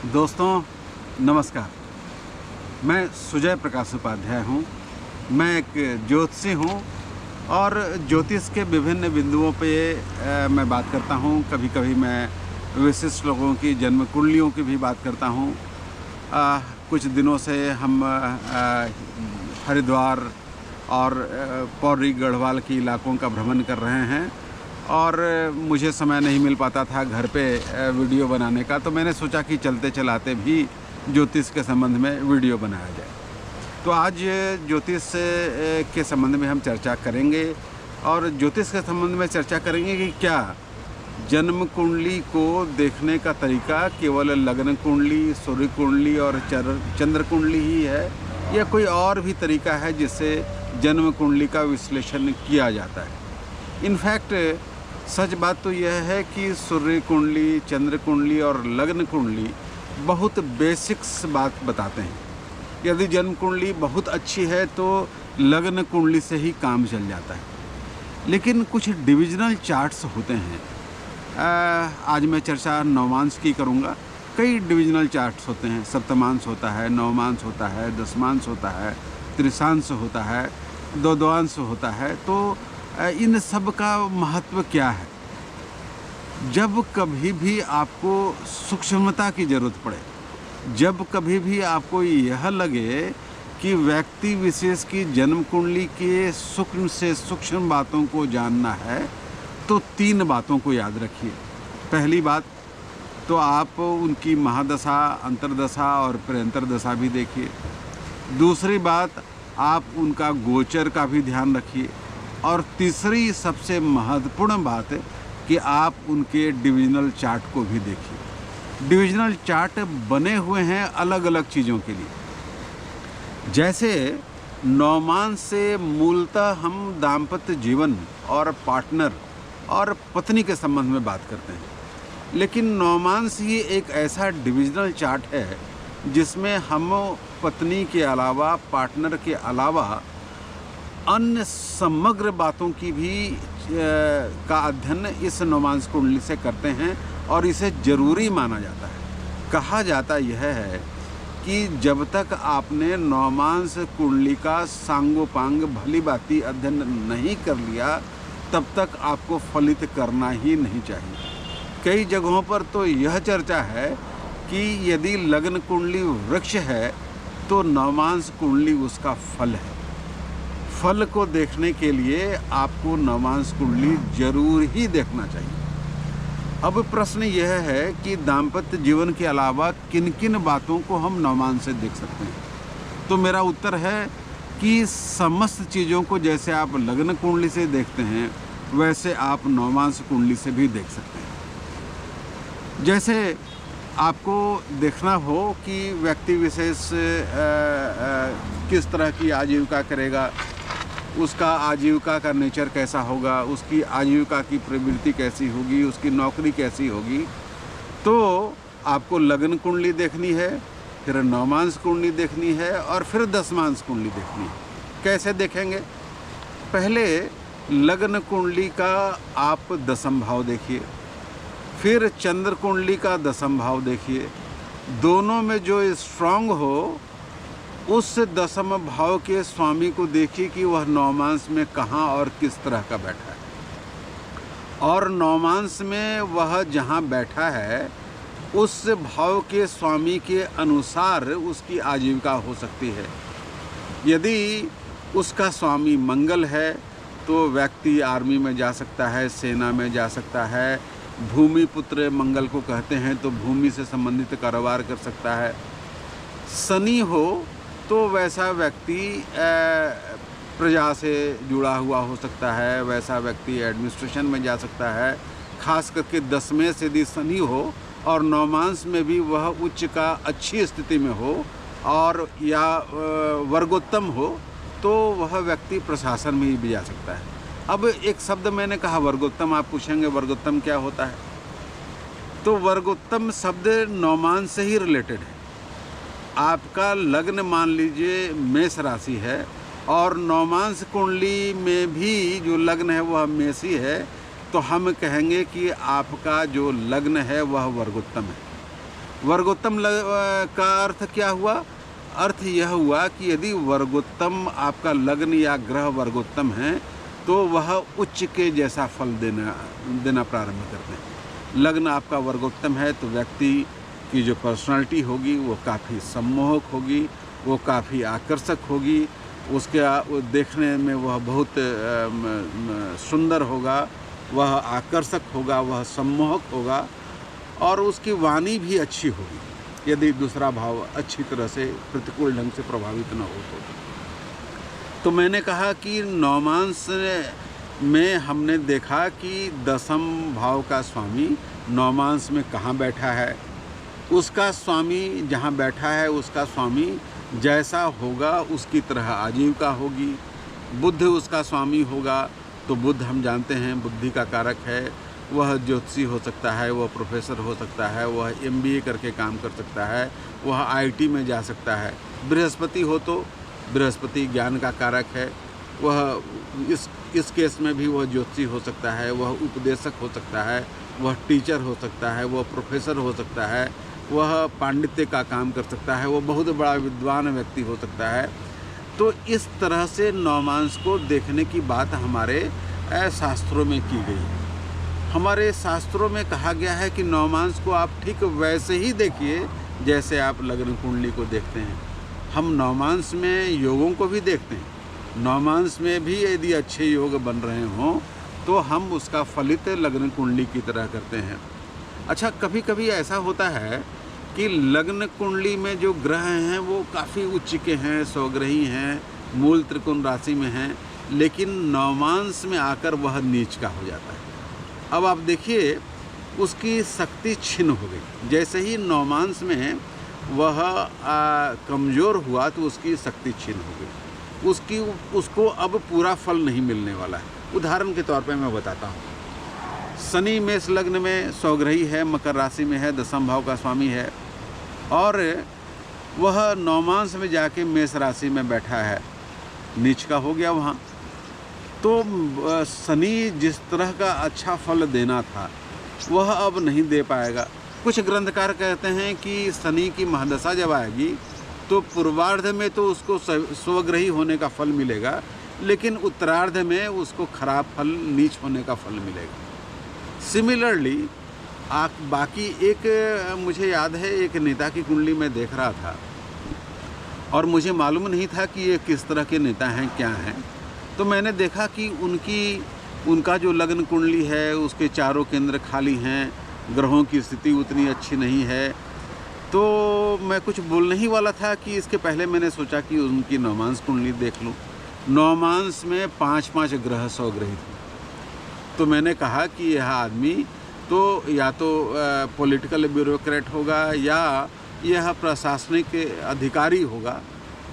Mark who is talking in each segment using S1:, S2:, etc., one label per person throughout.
S1: दोस्तों नमस्कार। मैं सुजय प्रकाश उपाध्याय हूँ। मैं एक ज्योतिषी हूँ और ज्योतिष के विभिन्न बिंदुओं पे मैं बात करता हूँ। कभी कभी मैं विशिष्ट लोगों की जन्म कुंडलियों की भी बात करता हूँ। कुछ दिनों से हम हरिद्वार और पौड़ी गढ़वाल के इलाकों का भ्रमण कर रहे हैं और मुझे समय नहीं मिल पाता था घर पे वीडियो बनाने का, तो मैंने सोचा कि चलते चलाते भी ज्योतिष के संबंध में वीडियो बनाया जाए। तो आज ज्योतिष के संबंध में हम चर्चा करेंगे और ज्योतिष के संबंध में चर्चा करेंगे कि क्या जन्म कुंडली को देखने का तरीका केवल लग्न कुंडली, सूर्य कुंडली और चंद्र कुंडली ही है या कोई और भी तरीका है जिससे जन्म कुंडली का विश्लेषण किया जाता है। इनफैक्ट सच बात तो यह है कि सूर्य कुंडली, चंद्र कुंडली और लग्न कुंडली बहुत बेसिक्स बात बताते हैं। यदि जन्म कुंडली बहुत अच्छी है तो लग्न कुंडली से ही काम चल जाता है। लेकिन कुछ डिविजनल चार्ट्स होते हैं। आज मैं चर्चा नवमांश की करूँगा। कई डिविजनल चार्ट्स होते हैं। सप्तमांश होता है, नवमांश होता है, दशमांश होता है, त्रिशांश होता है, द्वंद्वांश होता है। तो इन सब का महत्व क्या है? जब कभी भी आपको सूक्ष्मता की ज़रूरत पड़े, जब कभी भी आपको यह लगे कि व्यक्ति विशेष की जन्म कुंडली के सूक्ष्म से सूक्ष्म बातों को जानना है, तो 3 बातों को याद रखिए। पहली बात तो आप उनकी महादशा, अंतर्दशा और प्रंतरदशा भी देखिए। दूसरी बात आप उनका गोचर का भी ध्यान रखिए। और तीसरी सबसे महत्वपूर्ण बात है कि आप उनके डिविजनल चार्ट को भी देखिए। डिविजनल चार्ट बने हुए हैं अलग अलग चीज़ों के लिए। जैसे नवमांश से मूलतः हम दाम्पत्य जीवन और पार्टनर और पत्नी के संबंध में बात करते हैं, लेकिन नवमांश ही एक ऐसा डिविजनल चार्ट है जिसमें हम पत्नी के अलावा, पार्टनर के अलावा अन्य समग्र बातों की भी का अध्ययन इस नवमांश कुंडली से करते हैं और इसे ज़रूरी माना जाता है। कहा जाता यह है कि जब तक आपने नवमांश कुंडली का सांगोपांग भली भांति अध्ययन नहीं कर लिया, तब तक आपको फलित करना ही नहीं चाहिए। कई जगहों पर तो यह चर्चा है कि यदि लग्न कुंडली वृक्ष है तो नवमांश कुंडली उसका फल है। फल को देखने के लिए आपको नवमांश कुंडली जरूर ही देखना चाहिए। अब प्रश्न यह है कि दाम्पत्य जीवन के अलावा किन किन बातों को हम नवमांश से देख सकते हैं। तो मेरा उत्तर है कि समस्त चीज़ों को जैसे आप लग्न कुंडली से देखते हैं वैसे आप नवमांश कुंडली से भी देख सकते हैं। जैसे आपको देखना हो कि व्यक्ति विशेष किस तरह की आजीविका करेगा, उसका आजीविका का नेचर कैसा होगा, उसकी आजीविका की प्रवृत्ति कैसी होगी, उसकी नौकरी कैसी होगी, तो आपको लग्न कुंडली देखनी है, फिर नवमांश कुंडली देखनी है और फिर दशमांश कुंडली देखनी है। कैसे देखेंगे? पहले लग्न कुंडली का आप दशम भाव देखिए, फिर चंद्र कुंडली का दशम भाव देखिए। दोनों में जो स्ट्रांग हो उस दशम भाव के स्वामी को देखिए कि वह नवमांश में कहाँ और किस तरह का बैठा है, और नवमांश में वह जहाँ बैठा है उस भाव के स्वामी के अनुसार उसकी आजीविका हो सकती है। यदि उसका स्वामी मंगल है तो व्यक्ति आर्मी में जा सकता है, सेना में जा सकता है। भूमि पुत्र मंगल को कहते हैं, तो भूमि से संबंधित कारोबार कर सकता है। शनि हो तो वैसा व्यक्ति प्रजा से जुड़ा हुआ हो सकता है, वैसा व्यक्ति एडमिनिस्ट्रेशन में जा सकता है। खास करके 10वें से यदि शनि हो और नवमांश में भी वह उच्च का अच्छी स्थिति में हो और या वर्गोत्तम हो, तो वह व्यक्ति प्रशासन में भी जा सकता है। अब एक शब्द मैंने कहा वर्गोत्तम, आप पूछेंगे वर्गोत्तम क्या होता है? तो वर्गोत्तम शब्द नवमांश से ही रिलेटेड है। आपका लग्न मान लीजिए मेष राशि है और नवमांश कुंडली में भी जो लग्न है वह मेषी है, तो हम कहेंगे कि आपका जो लग्न है वह वर्गोत्तम है। वर्गोत्तम का अर्थ क्या हुआ? अर्थ यह हुआ कि यदि वर्गोत्तम आपका लग्न या ग्रह वर्गोत्तम है तो वह उच्च के जैसा फल देना प्रारंभ करते हैं। लग्न आपका वर्गोत्तम है तो व्यक्ति की जो पर्सनालिटी होगी वो काफ़ी सम्मोहक होगी, वो काफ़ी आकर्षक होगी, उसके देखने में वह बहुत सुंदर होगा, वह आकर्षक होगा, वह सम्मोहक होगा और उसकी वाणी भी अच्छी होगी यदि दूसरा भाव अच्छी तरह से प्रतिकूल ढंग से प्रभावित न हो तो मैंने कहा कि नवमांश में हमने देखा कि दशम भाव का स्वामी नवमांश में कहाँ बैठा है, उसका स्वामी जहाँ बैठा है उसका स्वामी जैसा होगा उसकी तरह आजीविका होगी। बुध उसका स्वामी होगा तो बुध हम जानते हैं बुद्धि का कारक है, वह ज्योतिषी हो सकता है, वह प्रोफेसर हो सकता है, वह MBA करके काम कर सकता है, वह IT में जा सकता है। बृहस्पति हो तो बृहस्पति ज्ञान का कारक है, वह इस केस में भी वह ज्योतिषी हो सकता है, वह उपदेशक हो सकता है, वह टीचर हो सकता है, वह प्रोफेसर हो सकता है, वह पांडित्य का काम कर सकता है, वह बहुत बड़ा विद्वान व्यक्ति हो सकता है। तो इस तरह से नवमांश को देखने की बात हमारे शास्त्रों में की गई है। हमारे शास्त्रों में कहा गया है कि नवमांश को आप ठीक वैसे ही देखिए जैसे आप लग्न कुंडली को देखते हैं। हम नवमांश में योगों को भी देखते हैं। नवमांश में भी यदि अच्छे योग बन रहे हों तो हम उसका फलित लग्न कुंडली की तरह करते हैं। अच्छा, कभी कभी ऐसा होता है कि लग्न कुंडली में जो ग्रह हैं वो काफ़ी उच्च के हैं, स्वग्रही हैं, मूल त्रिकोण राशि में हैं, लेकिन नवमांश में आकर वह नीच का हो जाता है। अब आप देखिए उसकी शक्ति छिन्न हो गई। जैसे ही नवमांश में वह कमज़ोर हुआ तो उसकी शक्ति छिन्न हो गई, उसको अब पूरा फल नहीं मिलने वाला है। उदाहरण के तौर पे मैं बताता हूँ। शनि मेष लग्न में स्वग्रही है, मकर राशि में है, दशम भाव का स्वामी है और वह नवमांश में जाके मेष राशि में बैठा है, नीच का हो गया वहाँ। तो शनि जिस तरह का अच्छा फल देना था वह अब नहीं दे पाएगा। कुछ ग्रंथकार कहते हैं कि शनि की महादशा जब आएगी तो पूर्वार्ध में तो उसको स्वग्रही होने का फल मिलेगा, लेकिन उत्तरार्ध में उसको खराब फल, नीच होने का फल मिलेगा। सिमिलरली बाकी एक मुझे याद है एक नेता की कुंडली में देख रहा था और मुझे मालूम नहीं था कि ये किस तरह के नेता हैं, क्या हैं। तो मैंने देखा कि उनका जो लग्न कुंडली है उसके चारों केंद्र खाली हैं, ग्रहों की स्थिति उतनी अच्छी नहीं है। तो मैं कुछ बोलने ही वाला था कि इसके पहले मैंने सोचा कि उनकी नवमांश कुंडली देख लूँ। नवमांश में 5-5 ग्रह स्वग्रही थे। तो मैंने कहा कि यह आदमी तो या तो पॉलिटिकल ब्यूरोक्रेट होगा या यह प्रशासनिक अधिकारी होगा।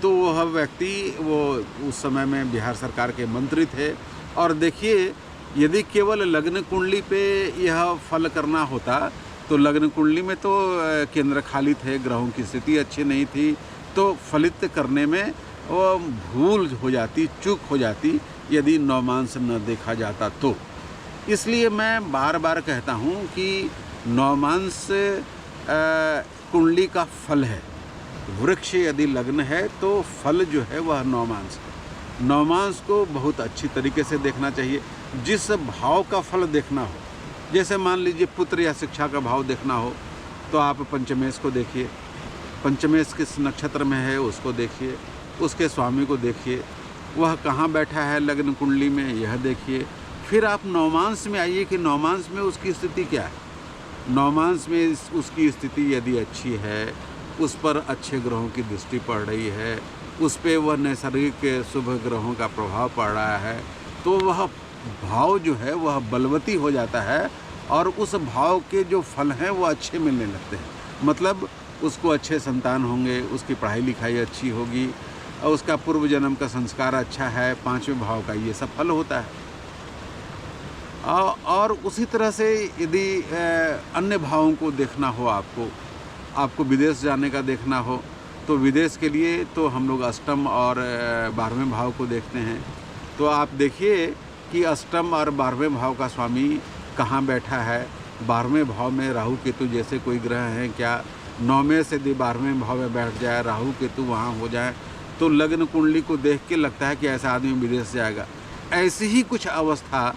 S1: तो वह व्यक्ति वो उस समय में बिहार सरकार के मंत्री थे। और देखिए, यदि केवल लग्न कुंडली पे यह फल करना होता तो लग्न कुंडली में तो केंद्र खाली थे, ग्रहों की स्थिति अच्छी नहीं थी, तो फलित करने में वो भूल हो जाती, चूक हो जाती यदि नवमांश न देखा जाता तो। इसलिए मैं बार बार कहता हूँ कि नवमांश कुंडली का फल है। वृक्ष यदि लग्न है तो फल जो है वह नवमांश है। नवमांश को बहुत अच्छी तरीके से देखना चाहिए। जिस भाव का फल देखना हो, जैसे मान लीजिए पुत्र या शिक्षा का भाव देखना हो तो आप पंचमेश को देखिए, पंचमेश किस नक्षत्र में है उसको देखिए, उसके स्वामी को देखिए, वह कहाँ बैठा है लग्न कुंडली में यह देखिए। फिर आप नवमांश में आइए कि नवमांश में उसकी स्थिति क्या है। नवमांश में उसकी स्थिति यदि अच्छी है, उस पर अच्छे ग्रहों की दृष्टि पड़ रही है, उस पर वह नैसर्गिक शुभ ग्रहों का प्रभाव पड़ रहा है, तो वह भाव जो है वह बलवती हो जाता है और उस भाव के जो फल हैं वो अच्छे मिलने लगते हैं। मतलब उसको अच्छे संतान होंगे, उसकी पढ़ाई लिखाई अच्छी होगी और उसका पूर्व जन्म का संस्कार अच्छा है, 5वें भाव का ये सब फल होता है। और उसी तरह से यदि अन्य भावों को देखना हो, आपको विदेश जाने का देखना हो तो विदेश के लिए तो हम लोग अष्टम और 12वें भाव को देखते हैं। तो आप देखिए कि अष्टम और 12वें भाव का स्वामी कहाँ बैठा है। 12वें भाव में राहु केतु जैसे कोई ग्रह हैं क्या, 9वें से 12वें भाव में बैठ जाए, राहु केतु वहाँ हो जाए, तो लग्न कुंडली को देख के लगता है कि ऐसा आदमी विदेश जाएगा। ऐसी ही कुछ अवस्था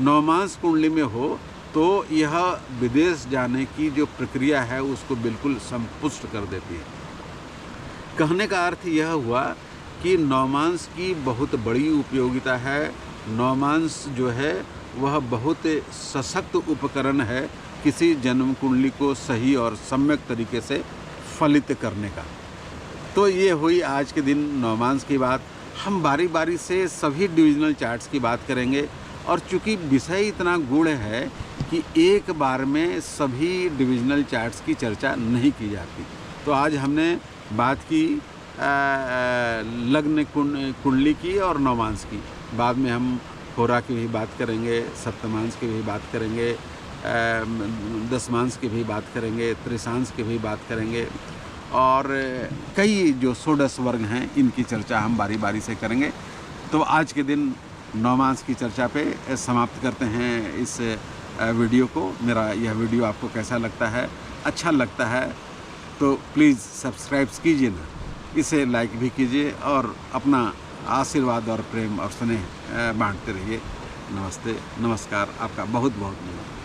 S1: नवमांस कुंडली में हो तो यह विदेश जाने की जो प्रक्रिया है उसको बिल्कुल संपुष्ट कर देती है। कहने का अर्थ यह हुआ कि नवमांस की बहुत बड़ी उपयोगिता है। नवमांस जो है वह बहुत सशक्त उपकरण है किसी जन्म कुंडली को सही और सम्यक तरीके से फलित करने का। तो ये हुई आज के दिन नवमांस की बात। हम बारी बारी से सभी डिविजनल चार्ट्स की बात करेंगे, और चूँकि विषय इतना गूढ़ है कि एक बार में सभी डिविजनल चार्ट्स की चर्चा नहीं की जाती। तो आज हमने बात की लग्न कुंडली की और नवमांस की। बाद में हम होरा की भी बात करेंगे, सप्तमांश की भी बात करेंगे, दशमांश की भी बात करेंगे, त्रिशांश की भी बात करेंगे, और कई जो षोडश वर्ग हैं इनकी चर्चा हम बारी बारी से करेंगे। तो आज के दिन नवमांस की चर्चा पे समाप्त करते हैं इस वीडियो को। मेरा यह वीडियो आपको कैसा लगता है? अच्छा लगता है तो प्लीज़ सब्सक्राइब कीजिए ना, इसे लाइक भी कीजिए और अपना आशीर्वाद और प्रेम और स्नेह बांटते रहिए। नमस्ते, नमस्कार, आपका बहुत बहुत धन्यवाद।